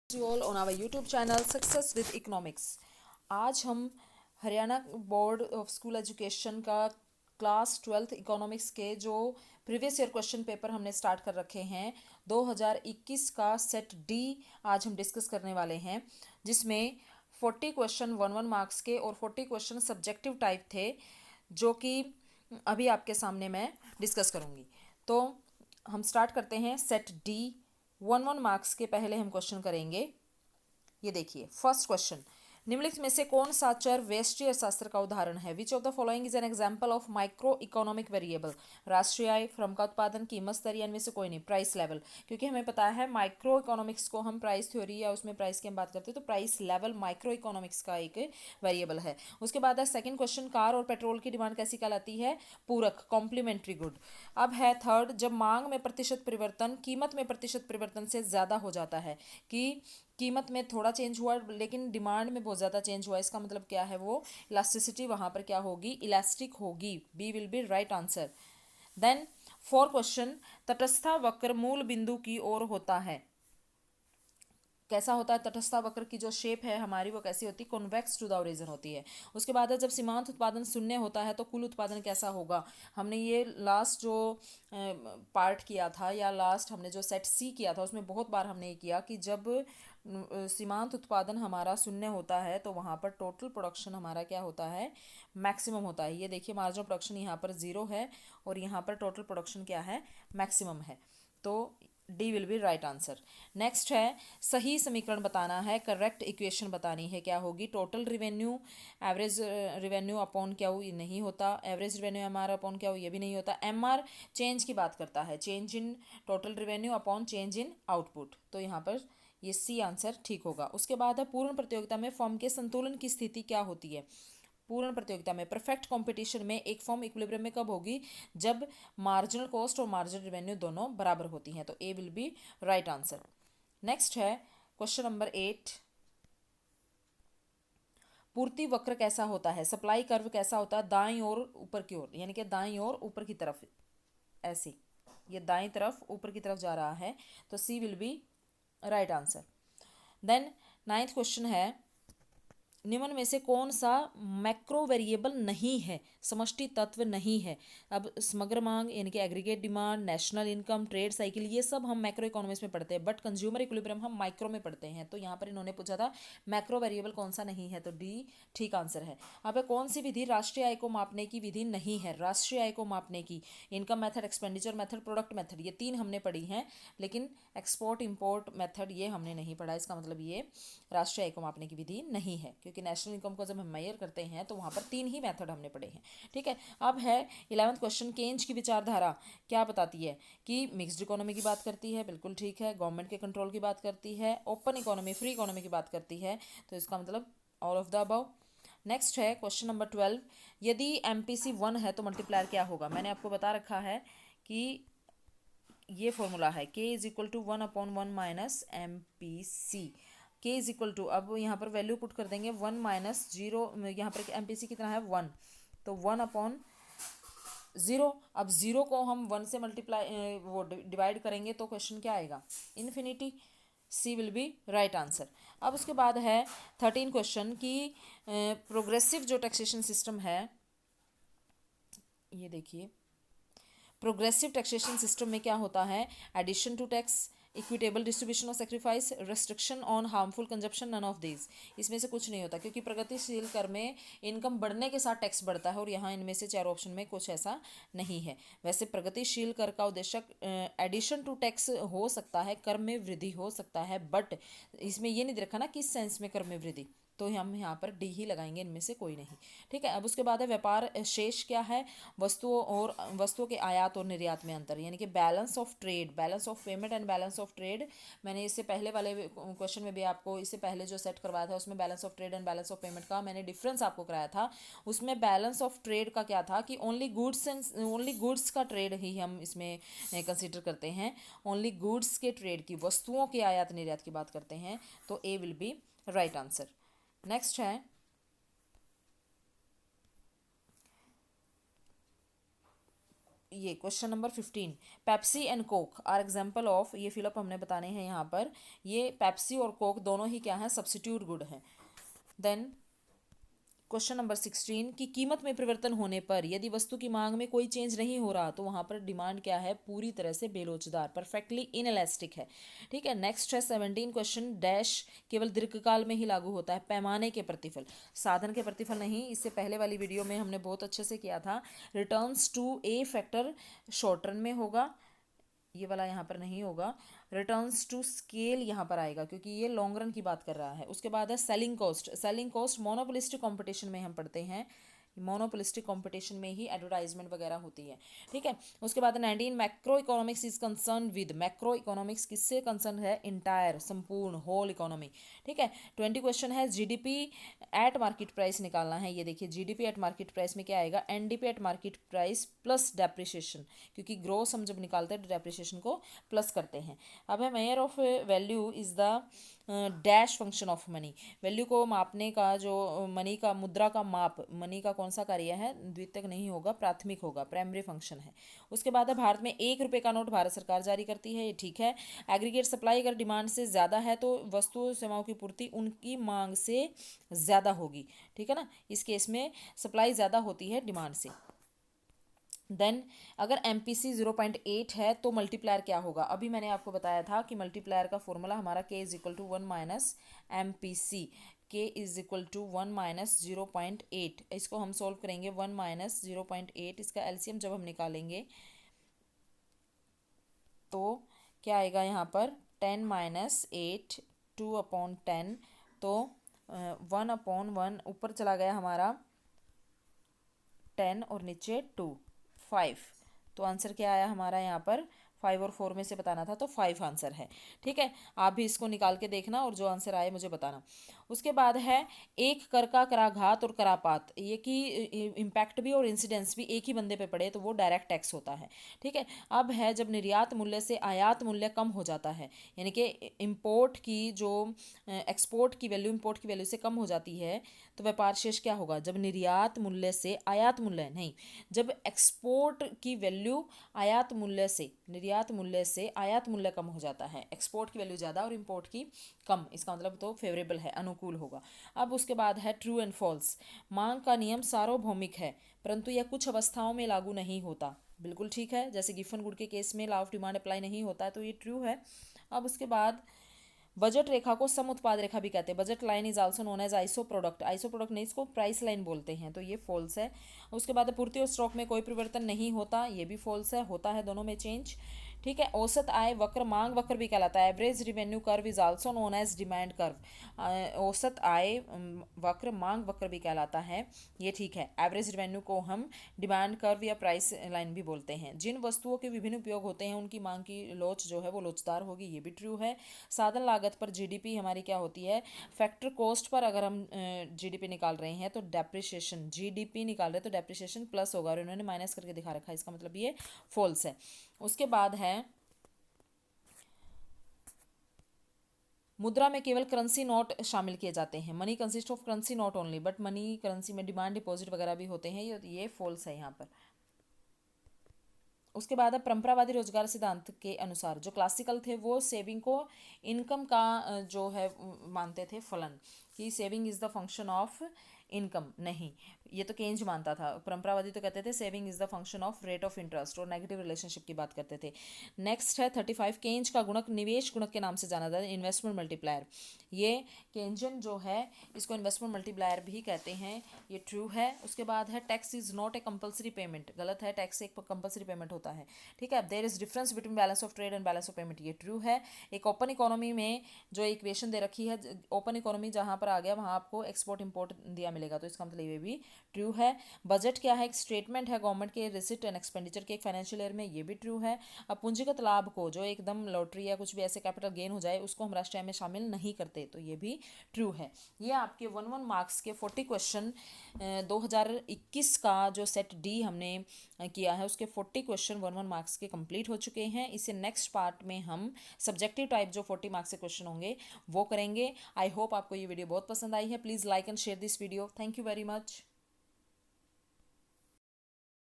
You all on our YouTube channel Success with Economics। आज हम Haryana board of school education का class 12th economics के जो previous year question paper हमने start कर रखे हैं 2021 का सेट डी आज हम डिस्कस करने वाले हैं, जिसमें 40 क्वेश्चन 1 मार्क्स के और 40 क्वेश्चन सब्जेक्टिव टाइप थे, जो कि अभी आपके सामने मैं डिस्कस करूँगी। तो हम स्टार्ट करते हैं सेट डी 1 मार्क्स के। पहले हम क्वेश्चन करेंगे। ये देखिए, फर्स्ट क्वेश्चन, निम्नलिखित में से कौन सा चर व्यष्टि अर्थशास्त्र का उदाहरण है? Which of the following is an example of micro economic variable? राष्ट्रीय आय, श्रम का उत्पादन, कीमत स्तर, या इनमें से कोई नहीं। प्राइस लेवल, क्योंकि हमें पता है माइक्रो इकोनॉमिक्स को हम प्राइस थ्योरी या उसमें प्राइस की हम बात करते हैं, तो प्राइस लेवल माइक्रो इकोनॉमिक्स का एक वेरिएबल है। उसके बाद है सेकंड क्वेश्चन, कार और पेट्रोल की डिमांड कैसी कहलाती है? पूरक, कॉम्प्लीमेंट्री गुड। अब है थर्ड, जब मांग में प्रतिशत परिवर्तन कीमत में प्रतिशत परिवर्तन से ज़्यादा हो जाता है, कि कीमत में थोड़ा चेंज हुआ लेकिन डिमांड में बहुत ज़्यादा चेंज हुआ, इसका मतलब क्या है? वो इलास्टिसिटी वहाँ पर क्या होगी? इलास्टिक होगी। B will be right answer. Then four question, तटस्था वक्र मूल बिंदु की ओर होता है, कैसा होता है? तटस्था वक्र की जो शेप है हमारी वो कैसी होती है? कॉन्वेक्स टू द ओरिजिन होती है। उसके बाद है जब सीमांत उत्पादन शून्य होता है तो कुल उत्पादन कैसा होगा? हमने ये लास्ट जो पार्ट किया था या लास्ट हमने जो सेट सी किया था उसमें बहुत बार हमने ये किया कि जब सीमांत उत्पादन हमारा शून्य होता है तो वहाँ पर टोटल प्रोडक्शन हमारा क्या होता है? मैक्सिमम होता है। ये देखिए, मार्जिनल प्रोडक्शन यहाँ पर 0 है और यहाँ पर टोटल प्रोडक्शन क्या है? मैक्सिमम है। तो D will be right answer. Next है, सही समीकरण बताना है, करेक्ट इक्वेशन बतानी है। क्या होगी? Total revenue average revenue upon क्या हो? ये नहीं होता। Average revenue M R upon क्या हो? ये भी नहीं होता। एम आर चेंज की बात करता है, change in total revenue upon change in output, तो यहाँ पर ये सी आंसर ठीक होगा। उसके बाद है, पूर्ण प्रतियोगिता में फर्म के संतुलन की स्थिति क्या होती है? पूर्ण प्रतियोगिता में, परफेक्ट कंपटीशन में एक फर्म इक्विलिब्रियम में कब होगी? जब मार्जिनल कॉस्ट और मार्जिनल रेवेन्यू दोनों बराबर होती हैं, तो A will be right answer. Next है क्वेश्चन नंबर 8, पूर्ति वक्र कैसा होता है? सप्लाई कर्व कैसा होता है? दाईं ओर ऊपर की ओर, यानी कि दाईं ओर ऊपर की तरफ, ऐसी, ये दाईं तरफ ऊपर की तरफ जा रहा है, तो C will be right answer. Then ninth question है, निम्न में से कौन सा मैक्रो वेरिएबल नहीं है, समष्टि तत्व नहीं है? अब समग्र मांग यानी कि aggregate demand, national income, trade cycle, ये सब हम मैक्रो इकोनॉमिक्स में पढ़ते हैं, बट कंज्यूमर इक्विलिब्रियम हम माइक्रो में पढ़ते हैं। तो यहाँ पर इन्होंने पूछा था मैक्रो वेरिएबल कौन सा नहीं है, तो डी ठीक आंसर है। अब कौन सी विधि राष्ट्रीय आय को मापने की विधि नहीं है? राष्ट्रीय आय को मापने की, income method, expenditure method, product method, ये तीन हमने पढ़ी हैं, लेकिन एक्सपोर्ट इम्पोर्ट मेथड ये हमने नहीं पढ़ा। इसका मतलब ये राष्ट्रीय आय को मापने की विधि नहीं है, क्योंकि नेशनल इनकम को जब हम मेजर करते हैं तो वहाँ पर तीन ही मेथड हमने पढ़े हैं। ठीक है। अब है 11th क्वेश्चन, केंज की विचारधारा क्या बताती है? कि मिक्स्ड इकोनॉमी की बात करती है, बिल्कुल ठीक है। गवर्नमेंट के कंट्रोल की बात करती है, ओपन इकोनॉमी, फ्री इकोनॉमी की बात करती है, तो इसका मतलब all of the above. Next है क्वेश्चन नंबर 12, यदि MPC 1 है तो मल्टीप्लायर क्या होगा? मैंने आपको बता रखा है कि ये फॉर्मूला है, k is equal to 1/1 minus MPC। k is equal to, अब यहाँ पर वैल्यू पुट कर देंगे 1 माइनस 0, यहाँ पर MPC कितना है? 1, तो 1/0। अब 0 को हम 1 से मल्टीप्लाई वो डिवाइड करेंगे तो क्वेश्चन क्या आएगा? Infinity. C will be right answer. अब उसके बाद है 13 क्वेश्चन की प्रोग्रेसिव जो टैक्सेशन सिस्टम है, ये देखिए, प्रोग्रेसिव टैक्सेशन सिस्टम में क्या होता है? Addition to tax, equitable distribution और sacrifice, restriction on harmful consumption, none of these. इसमें से कुछ नहीं होता, क्योंकि प्रगतिशील कर में इनकम बढ़ने के साथ टैक्स बढ़ता है, और यहाँ इनमें से चार ऑप्शन में कुछ ऐसा नहीं है। वैसे प्रगतिशील कर का उद्देश्य एडिशन टू टैक्स हो सकता है, कर में वृद्धि हो सकता है, बट इसमें ये नहीं रखा ना किस सेंस में कर में वृद्धि, तो हम यहाँ पर डी ही लगाएंगे, इनमें से कोई नहीं। ठीक है। अब उसके बाद है व्यापार शेष क्या है? वस्तुओं के आयात और निर्यात में अंतर, यानी कि balance of trade, balance of payment and balance of trade. मैंने इससे पहले वाले क्वेश्चन में भी आपको, इससे पहले जो सेट करवाया था उसमें balance of trade and balance of payment का मैंने डिफरेंस आपको कराया था। उसमें बैलेंस ऑफ ट्रेड का क्या था कि ओनली गुड्स का ट्रेड ही हम इसमें कंसिडर करते हैं, ओनली गुड्स के ट्रेड की, वस्तुओं के आयात निर्यात की बात करते हैं, तो A will be right answer. Next है ये question number 15, Pepsi and Coke are example of, ये फिलअप हमने बताने हैं यहाँ पर। ये पेप्सी और कोक दोनों ही क्या है, सब्सिट्यूट गुड है। देन क्वेश्चन नंबर 16 की कीमत में परिवर्तन होने पर यदि वस्तु की मांग में कोई चेंज नहीं हो रहा तो वहां पर डिमांड क्या है, पूरी तरह से बेलोचदार, परफेक्टली इनएलास्टिक है। ठीक है, नेक्स्ट है 17 क्वेश्चन, डैश केवल दीर्घकाल में ही लागू होता है, पैमाने के प्रतिफल, साधन के प्रतिफल नहीं। इससे पहले वाली वीडियो में हमने बहुत अच्छे से किया था। Returns to a factor short run में होगा, ये वाला यहाँ पर नहीं होगा। रिटर्न्स टू स्केल यहाँ पर आएगा क्योंकि ये लॉन्ग रन की बात कर रहा है। उसके बाद है selling cost, selling cost monopolistic competition में हम पढ़ते हैं, मोनोपोलिस्टिक कंपटीशन में ही एडवर्टाइजमेंट वगैरह होती है। ठीक है, उसके बाद 19 macro economics is concern with, macro economics किससे कंसर्न है, इंटायर, संपूर्ण, होल इकोनॉमी। ठीक है, 20 क्वेश्चन है जीडीपी एट मार्केट प्राइस निकालना है। ये देखिए जीडीपी एट मार्केट प्राइस में क्या आएगा, NDP at market price plus depreciation, क्योंकि ग्रोस हम जब निकालते हैं तो डेप्रिसिएशन को प्लस करते हैं। अब है measure of value is the dash function of money, value को मापने का जो मनी का, मुद्रा का माप, मनी का कौन सा कार्य है, द्वितीयक नहीं होगा, प्राथमिक होगा, प्राइमरी फंक्शन है। उसके बाद है भारत में 1 रुपये का नोट भारत सरकार जारी करती है, ये ठीक है। एग्रीगेट सप्लाई अगर डिमांड से ज़्यादा है तो वस्तुओं सेवाओं की पूर्ति उनकी मांग से ज़्यादा होगी। ठीक है ना, इस केस में सप्लाई ज़्यादा होती है डिमांड से। देन अगर एम पी सी 0.8 है तो मल्टीप्लायर क्या होगा, अभी मैंने आपको बताया था कि मल्टीप्लायर का फॉर्मूला हमारा k is equal to 1 minus M P C, K is equal to 1 minus 0.8। इसको हम सॉल्व करेंगे, 1 माइनस 0.8, इसका एलसीएम जब हम निकालेंगे तो क्या आएगा यहाँ पर, 10 माइनस 8, 2/10, तो 1/1 ऊपर चला गया हमारा 10 और नीचे 2, 5। तो आंसर क्या आया हमारा यहाँ पर, 5 और 4 में से बताना था, तो 5 आंसर है। ठीक है, आप भी इसको निकाल के देखना और जो आंसर आए मुझे बताना। उसके बाद है एक कर का कराघात और करापात, ये कि इम्पैक्ट भी और इंसिडेंस भी एक ही बंदे पे पड़े तो वो डायरेक्ट टैक्स होता है। ठीक है, अब है जब निर्यात मूल्य से आयात मूल्य कम हो जाता है, यानी कि इम्पोर्ट की जो एक्सपोर्ट की वैल्यू इम्पोर्ट की वैल्यू से कम हो जाती है, तो व्यापार शेष क्या होगा, जब निर्यात मूल्य से आयात मूल्य नहीं, जब एक्सपोर्ट की वैल्यू आयात मूल्य से, निर्यात मूल्य से आयात मूल्य कम हो जाता है, एक्सपोर्ट की वैल्यू ज़्यादा और इम्पोर्ट की कम, इसका मतलब तो फेवरेबल है, अनुकूल होगा। अब उसके बाद है ट्रू एंड फॉल्स, मांग का नियम सार्वभौमिक है परंतु यह कुछ अवस्थाओं में लागू नहीं होता, बिल्कुल ठीक है। जैसे गिफन गुड के केस में लॉ ऑफ डिमांड अप्लाई नहीं होता है, तो ये ट्रू है। अब उसके बाद बजट रेखा को सम उत्पाद रेखा भी कहते हैं, budget line is also known as iso product, iso product नहीं, इसको प्राइस लाइन बोलते हैं, तो ये फॉल्स है। उसके बाद पूर्ति और स्टॉक में कोई परिवर्तन नहीं होता, ये भी फॉल्स है, होता है दोनों में चेंज। ठीक है, औसत आय वक्र मांग वक्र भी कहलाता है, average revenue curve is also known as demand curve, औसत आय वक्र मांग वक्र भी कहलाता है, ये ठीक है। एवरेज रिवेन्यू को हम डिमांड कर्व या प्राइस लाइन भी बोलते हैं। जिन वस्तुओं के विभिन्न उपयोग होते हैं उनकी मांग की लोच जो है वो लोचदार होगी, ये भी ट्रू है। साधन लागत पर जीडीपी हमारी क्या होती है, फैक्टर कॉस्ट पर अगर हम जीडीपी निकाल रहे हैं तो डेप्रिसिएशन, जीडीपी निकाल रहे हैं तो डेप्रिसिएशन प्लस होगा, और इन्होंने माइनस करके दिखा रखा है, इसका मतलब ये फॉल्स है। उसके बाद है मुद्रा में केवल करेंसी नोट शामिल किए जाते हैं, money consist of currency note only, but money currency में डिमांड डिपॉजिट वगैरह भी होते हैं, ये फॉल्स है यहाँ पर। उसके बाद है परंपरावादी रोजगार सिद्धांत के अनुसार जो क्लासिकल थे वो सेविंग को इनकम का जो है मानते थे फलन, कि saving is the function of income, नहीं, ये तो केंज मानता था। परंपरावादी तो कहते थे saving is the function of rate of interest, और नेगेटिव रिलेशनशिप की बात करते थे। नेक्स्ट है 35 केंज का गुणक निवेश गुणक के नाम से जाना जाता है, इन्वेस्टमेंट मल्टीप्लायर, ये केंजन जो है इसको इन्वेस्टमेंट मल्टीप्लायर भी कहते हैं, ये ट्रू है। उसके बाद है tax is not a compulsory payment, गलत है, टैक्स एक कंपलसरी पेमेंट होता है। ठीक है, there is difference between balance of trade and balance of payment, ये ट्रू है। एक ओपन इकोनॉमी में जो इक्वेशन दे रखी है, ओपन इकोनॉमी जहाँ पर आ गया वहाँ आपको एक्सपोर्ट इंपोर्ट दिया मिलेगा, तो इसका मतलब ये भी ट्रू है। बजट क्या है, एक स्टेटमेंट है गवर्नमेंट के रिसिट एंड एक्सपेंडिचर के एक फाइनेंशियल ईयर में, ये भी ट्रू है। अब पूंजीगत लाभ को जो एकदम लॉटरी या कुछ भी ऐसे कैपिटल गेन हो जाए उसको हम राष्ट्रीय आय में शामिल नहीं करते, तो ये भी ट्रू है। ये आपके 1 मार्क्स के 40 क्वेश्चन 2021 का जो सेट डी हमने किया है उसके 40 क्वेश्चन 1 मार्क्स के कंप्लीट हो चुके हैं। इससे नेक्स्ट पार्ट में हम सब्जेक्टिव टाइप जो 40 मार्क्स के क्वेश्चन होंगे वो करेंगे। आई होप आपको ये वीडियो बहुत पसंद आई है। Please like and share this video. Thank you very much.